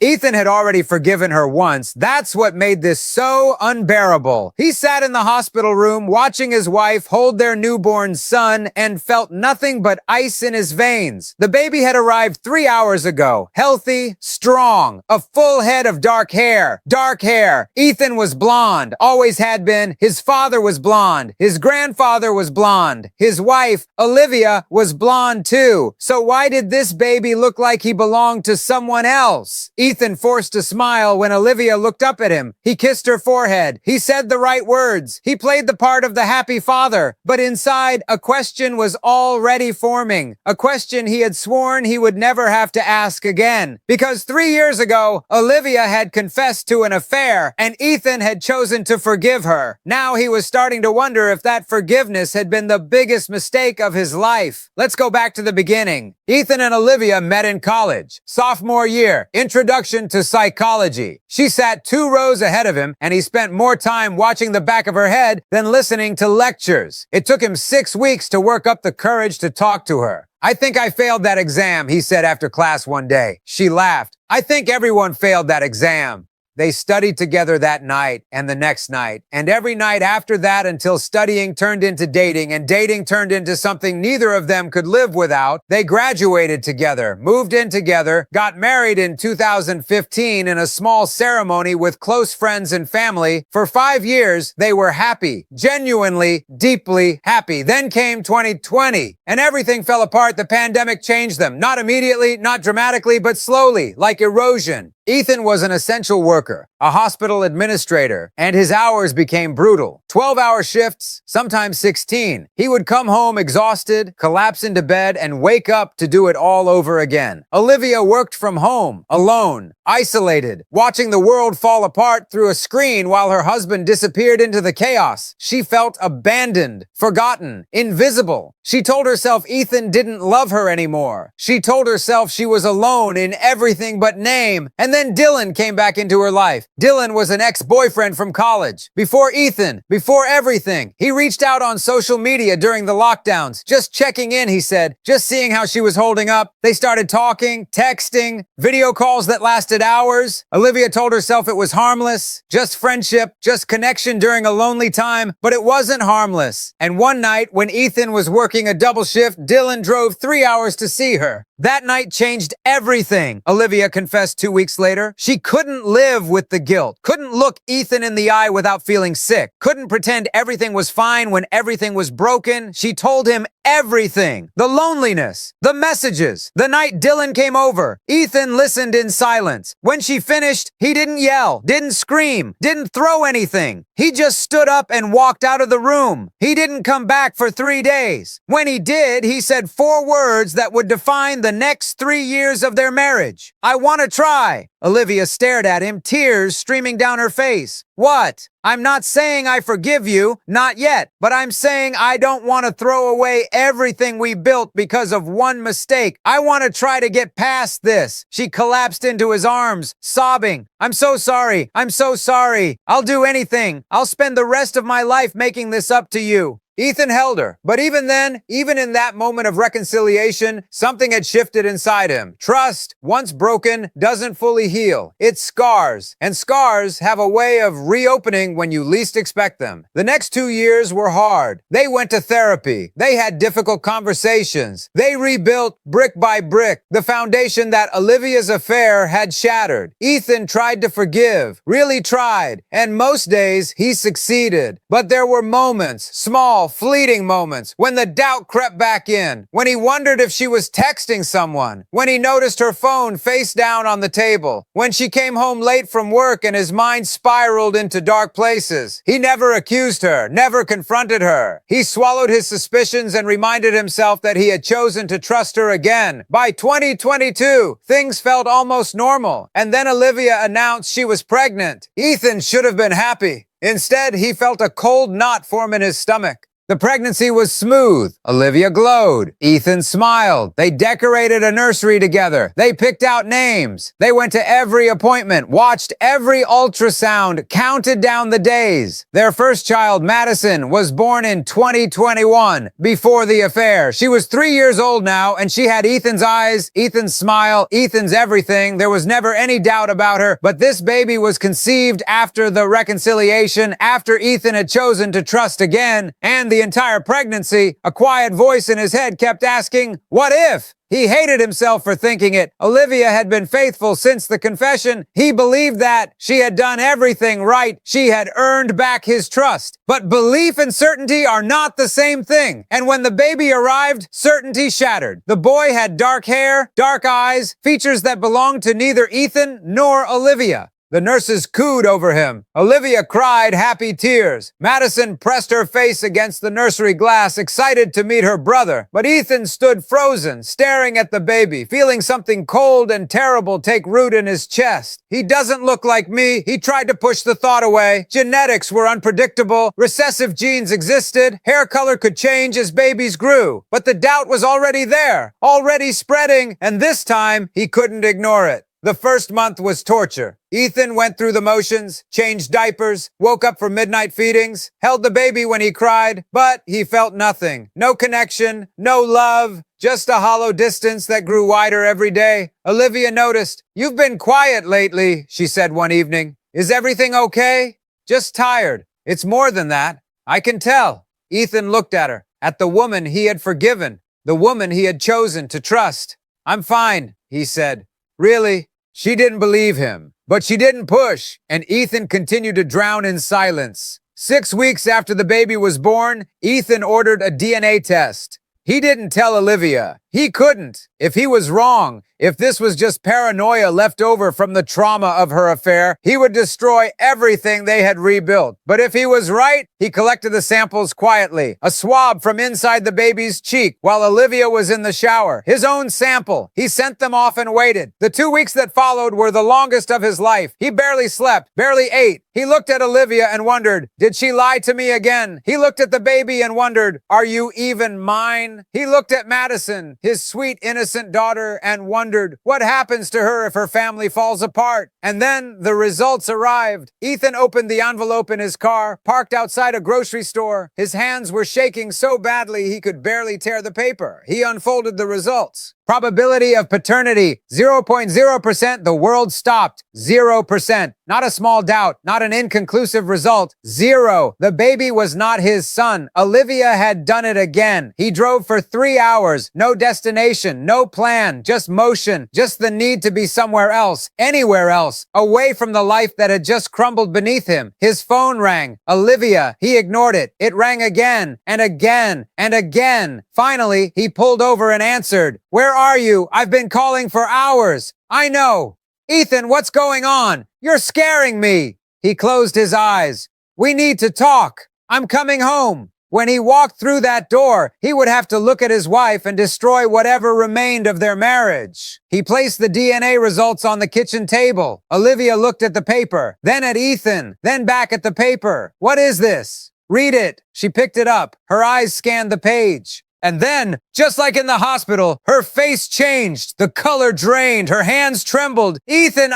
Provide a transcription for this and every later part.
Ethan had already forgiven her once. That's what made this so unbearable. He sat in the hospital room watching his wife hold their newborn son and felt nothing but ice in his veins. The baby had arrived 3 hours ago. Healthy, strong, a full head of dark hair. Dark hair. Ethan was blonde, always had been. His father was blonde. His grandfather was blonde. His wife, Olivia, was blonde too. So why did this baby look like he belonged to someone else? Ethan forced a smile when Olivia looked up at him. He kissed her forehead. He said the right words. He played the part of the happy father. But inside, a question was already forming. A question he had sworn he would never have to ask again. Because 3 years ago, Olivia had confessed to an affair, and Ethan had chosen to forgive her. Now he was starting to wonder if that forgiveness had been the biggest mistake of his life. Let's go back to the beginning. Ethan and Olivia met in college. Sophomore year, introduction to psychology. She sat 2 rows ahead of him, and he spent more time watching the back of her head than listening to lectures. It took him 6 weeks to work up the courage to talk to her. "I think I failed that exam," he said after class one day. She laughed. "I think everyone failed that exam." They studied together that night and the next night, and every night after that until studying turned into dating and dating turned into something neither of them could live without. They graduated together, moved in together, got married in 2015 in a small ceremony with close friends and family. For 5 years, they were happy, genuinely, deeply happy. Then came 2020, and everything fell apart. The pandemic changed them. Not immediately, not dramatically, but slowly, like erosion. Ethan was an essential worker, a hospital administrator, and his hours became brutal. 12-hour shifts, sometimes 16. He would come home exhausted, collapse into bed, and wake up to do it all over again. Olivia worked from home, alone, isolated, watching the world fall apart through a screen while her husband disappeared into the chaos. She felt abandoned, forgotten, invisible. She told herself Ethan didn't love her anymore. She told herself she was alone in everything but name. And then Dylan came back into her life. Dylan was an ex-boyfriend from college. Before Ethan, before everything. He reached out on social media during the lockdowns, just checking in, he said, just seeing how she was holding up. They started talking, texting, video calls that lasted hours. Olivia told herself it was harmless, just friendship, just connection during a lonely time, but it wasn't harmless. And one night, when Ethan was working a double shift, Dylan drove 3 hours to see her. That night changed everything, Olivia confessed 2 weeks later. She couldn't live with the guilt, couldn't look Ethan in the eye without feeling sick, couldn't pretend everything was fine when everything was broken. She told him everything. The loneliness, the messages. The night Dylan came over, Ethan listened in silence. When she finished, he didn't yell, didn't scream, didn't throw anything. He just stood up and walked out of the room. He didn't come back for 3 days. When he did, he said 4 words that would define the next 3 years of their marriage. "I want to try." Olivia stared at him, tears streaming down her face. "What?" "I'm not saying I forgive you, not yet, but I'm saying I don't want to throw away everything we built because of one mistake. I want to try to get past this." She collapsed into his arms, sobbing. "I'm so sorry. I'm so sorry. I'll do anything. I'll spend the rest of my life making this up to you." Ethan held her, but even then, even in that moment of reconciliation, something had shifted inside him. Trust, once broken, doesn't fully heal. It scars, and scars have a way of reopening when you least expect them. The next 2 years were hard. They went to therapy. They had difficult conversations. They rebuilt, brick by brick, the foundation that Olivia's affair had shattered. Ethan tried to forgive, really tried, and most days he succeeded. But there were moments, small, fleeting moments, when the doubt crept back in, when he wondered if she was texting someone, when he noticed her phone face down on the table, when she came home late from work and his mind spiraled into dark places. He never accused her, never confronted her. He swallowed his suspicions and reminded himself that he had chosen to trust her again. By 2022, things felt almost normal, and then Olivia announced she was pregnant. Ethan should have been happy. Instead, he felt a cold knot form in his stomach. The pregnancy was smooth. Olivia glowed. Ethan smiled. They decorated a nursery together. They picked out names. They went to every appointment, watched every ultrasound, counted down the days. Their first child, Madison, was born in 2021, before the affair. She was 3 years old now, and she had Ethan's eyes, Ethan's smile, Ethan's everything. There was never any doubt about her, but this baby was conceived after the reconciliation, after Ethan had chosen to trust again, and the entire pregnancy, a quiet voice in his head kept asking, what if? He hated himself for thinking it. Olivia had been faithful since the confession. He believed that she had done everything right. She had earned back his trust. But belief and certainty are not the same thing. And when the baby arrived, certainty shattered. The boy had dark hair, dark eyes, features that belonged to neither Ethan nor Olivia. The nurses cooed over him. Olivia cried happy tears. Madison pressed her face against the nursery glass, excited to meet her brother. But Ethan stood frozen, staring at the baby, feeling something cold and terrible take root in his chest. He doesn't look like me. He tried to push the thought away. Genetics were unpredictable. Recessive genes existed. Hair color could change as babies grew. But the doubt was already there, already spreading, and this time he couldn't ignore it. The first month was torture. Ethan went through the motions, changed diapers, woke up for midnight feedings, held the baby when he cried, but he felt nothing. No connection, no love, just a hollow distance that grew wider every day. Olivia noticed. "You've been quiet lately," she said one evening. "Is everything okay?" "Just tired." "It's more than that. I can tell." Ethan looked at her, at the woman he had forgiven, the woman he had chosen to trust. "I'm fine," he said. "Really?" She didn't believe him, but she didn't push, and Ethan continued to drown in silence. 6 weeks after the baby was born, Ethan ordered a DNA test. He didn't tell Olivia. He couldn't. If he was wrong, if this was just paranoia left over from the trauma of her affair, he would destroy everything they had rebuilt. But if he was right, he collected the samples quietly. A swab from inside the baby's cheek while Olivia was in the shower. His own sample. He sent them off and waited. The 2 weeks that followed were the longest of his life. He barely slept, barely ate. He looked at Olivia and wondered, did she lie to me again? He looked at the baby and wondered, are you even mine? He looked at Madison, his sweet, innocent daughter, and wondered, what happens to her if her family falls apart? And then the results arrived. Ethan opened the envelope in his car, parked outside a grocery store. His hands were shaking so badly he could barely tear the paper. He unfolded the results. Probability of paternity, 0.0%. The world stopped. 0%. Not a small doubt, not an inconclusive result. 0. The baby was not his son. Olivia had done it again. He drove for 3 hours. No destination, no plan, just motion, just the need to be somewhere else, anywhere else, away from the life that had just crumbled beneath him. His phone rang. Olivia. He ignored it. It rang again and again and again. Finally, he pulled over and answered. Where are you? I've been calling for hours. I know. Ethan, what's going on? You're scaring me. He closed his eyes. We need to talk. I'm coming home. When he walked through that door, he would have to look at his wife and destroy whatever remained of their marriage. He placed the DNA results on the kitchen table. Olivia looked at the paper, then at Ethan, then back at the paper. What is this? Read it. She picked it up. Her eyes scanned the page. And then, just like in the hospital, her face changed. The color drained. Her hands trembled. Ethan,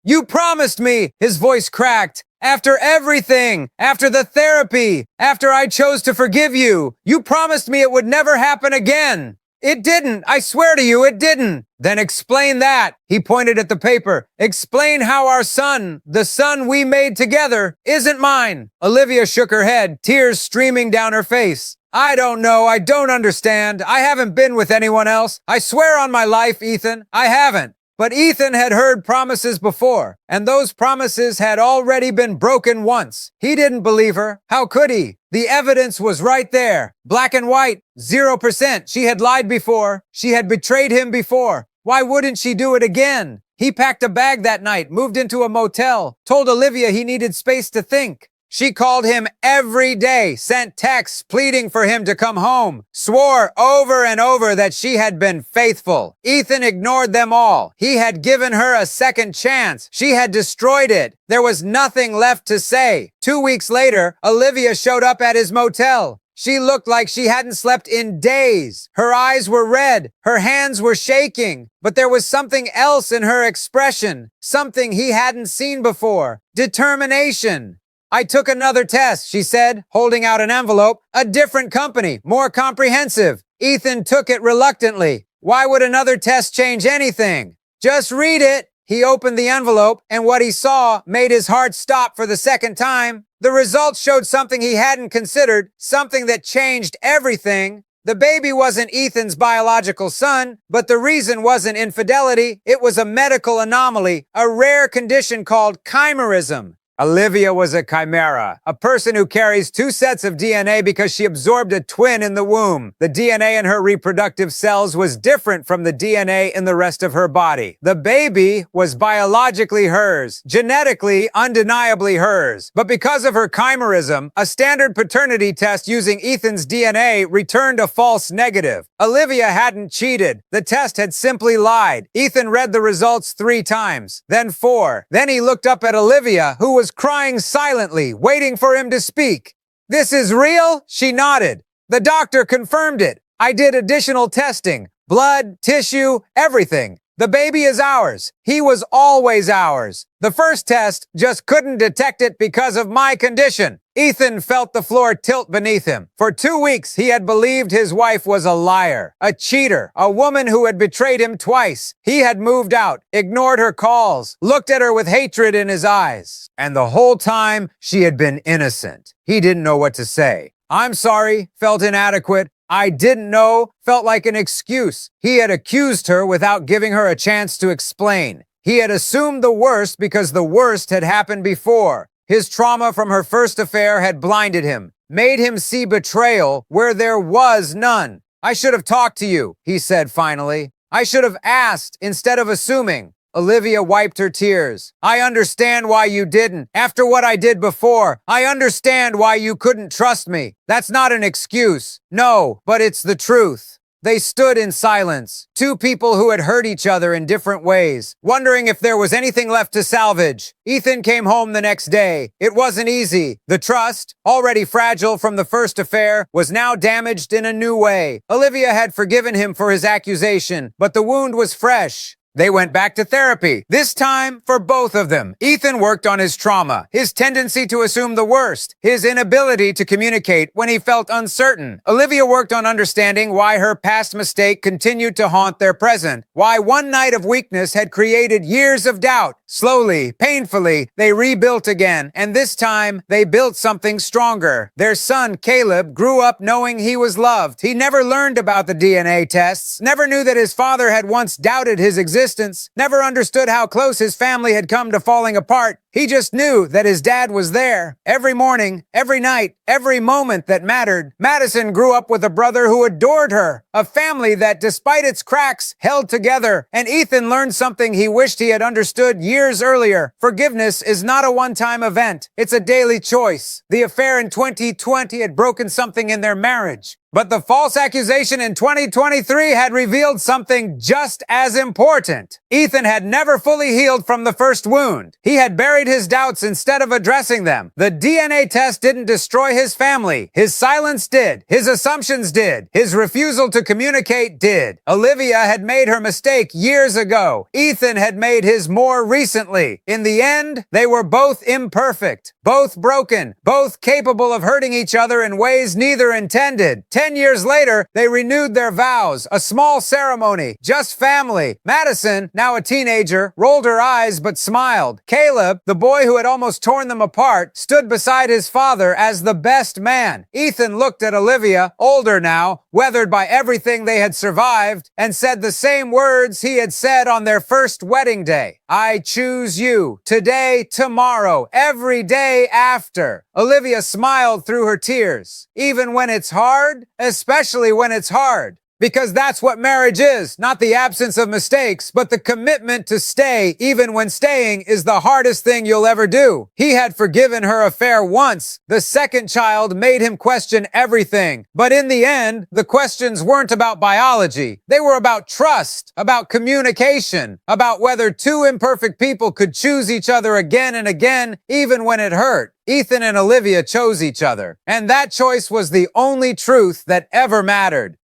you promised me, his voice cracked. After everything, after the therapy, after I chose to forgive you, you promised me it would never happen again. It didn't. I swear to you, it didn't. Then explain that. He pointed at the paper. Explain how our son, the son we made together, isn't mine. Olivia shook her head, tears streaming down her face. I don't know. I don't understand. I haven't been with anyone else. I swear on my life, Ethan, I haven't. But Ethan had heard promises before, and those promises had already been broken once. He didn't believe her. How could he? The evidence was right there. Black and white. 0%. She had lied before. She had betrayed him before. Why wouldn't she do it again? He packed a bag that night, moved into a motel, told Olivia he needed space to think. She called him every day, sent texts pleading for him to come home, swore over and over that she had been faithful. Ethan ignored them all. He had given her a second chance. She had destroyed it. There was nothing left to say. 2 weeks later, Olivia showed up at his motel. She looked like she hadn't slept in days. Her eyes were red. Her hands were shaking. But there was something else in her expression, something he hadn't seen before. Determination. I took another test, she said, holding out an envelope. A different company, more comprehensive. Ethan took it reluctantly. Why would another test change anything? Just read it. He opened the envelope, and what he saw made his heart stop for the second time. The results showed something he hadn't considered, something that changed everything. The baby wasn't Ethan's biological son, but the reason wasn't infidelity. It was a medical anomaly, a rare condition called chimerism. Olivia was a chimera, a person who carries two sets of DNA because she absorbed a twin in the womb. The DNA in her reproductive cells was different from the DNA in the rest of her body. The baby was biologically hers, genetically, undeniably hers. But because of her chimerism, a standard paternity test using Ethan's DNA returned a false negative. Olivia hadn't cheated. The test had simply lied. Ethan read the results 3 times, then 4. Then he looked up at Olivia, who was crying silently, waiting for him to speak. This is real? She nodded. The doctor confirmed it. I did additional testing. Blood, tissue, everything. The baby is ours. He was always ours. The first test just couldn't detect it because of my condition. Ethan felt the floor tilt beneath him. For 2 weeks, he had believed his wife was a liar, a cheater, a woman who had betrayed him twice. He had moved out, ignored her calls, looked at her with hatred in his eyes. And the whole time, she had been innocent. He didn't know what to say. I'm sorry, felt inadequate. I didn't know, felt like an excuse. He had accused her without giving her a chance to explain. He had assumed the worst because the worst had happened before. His trauma from her first affair had blinded him, made him see betrayal where there was none. I should have talked to you, he said finally. I should have asked instead of assuming. Olivia wiped her tears. I understand why you didn't. After what I did before, I understand why you couldn't trust me. That's not an excuse. No, but it's the truth. They stood in silence, 2 people who had hurt each other in different ways, wondering if there was anything left to salvage. Ethan came home the next day. It wasn't easy. The trust, already fragile from the first affair, was now damaged in a new way. Olivia had forgiven him for his accusation, but the wound was fresh. They went back to therapy, this time for both of them. Ethan worked on his trauma, his tendency to assume the worst, his inability to communicate when he felt uncertain. Olivia worked on understanding why her past mistake continued to haunt their present, why one night of weakness had created years of doubt. Slowly, painfully, they rebuilt again, and this time, they built something stronger. Their son, Caleb, grew up knowing he was loved. He never learned about the DNA tests, never knew that his father had once doubted his existence, never understood how close his family had come to falling apart. He just knew that his dad was there. Every morning, every night, every moment that mattered. Madison grew up with a brother who adored her, a family that, despite its cracks, held together. And Ethan learned something he wished he had understood years earlier. Forgiveness is not a one-time event. It's a daily choice. The affair in 2020 had broken something in their marriage. But the false accusation in 2023 had revealed something just as important. Ethan had never fully healed from the first wound. He had buried his doubts instead of addressing them. The DNA test didn't destroy his family. His silence did. His assumptions did. His refusal to communicate did. Olivia had made her mistake years ago. Ethan had made his more recently. In the end, they were both imperfect, both broken, both capable of hurting each other in ways neither intended. 10 years later, they renewed their vows, a small ceremony, just family. Madison, now a teenager, rolled her eyes but smiled. Caleb, the boy who had almost torn them apart, stood beside his father as the best man. Ethan looked at Olivia, older now, weathered by everything they had survived, and said the same words he had said on their first wedding day. I choose you, today, tomorrow, every day after. Olivia smiled through her tears. Even when it's hard, especially when it's hard. Because that's what marriage is, not the absence of mistakes, but the commitment to stay even when staying is the hardest thing you'll ever do. He had forgiven her affair once. The second child made him question everything. But in the end, the questions weren't about biology. They were about trust, about communication, about whether two imperfect people could choose each other again and again, even when it hurt. Ethan and Olivia chose each other, and that choice was the only truth that ever mattered.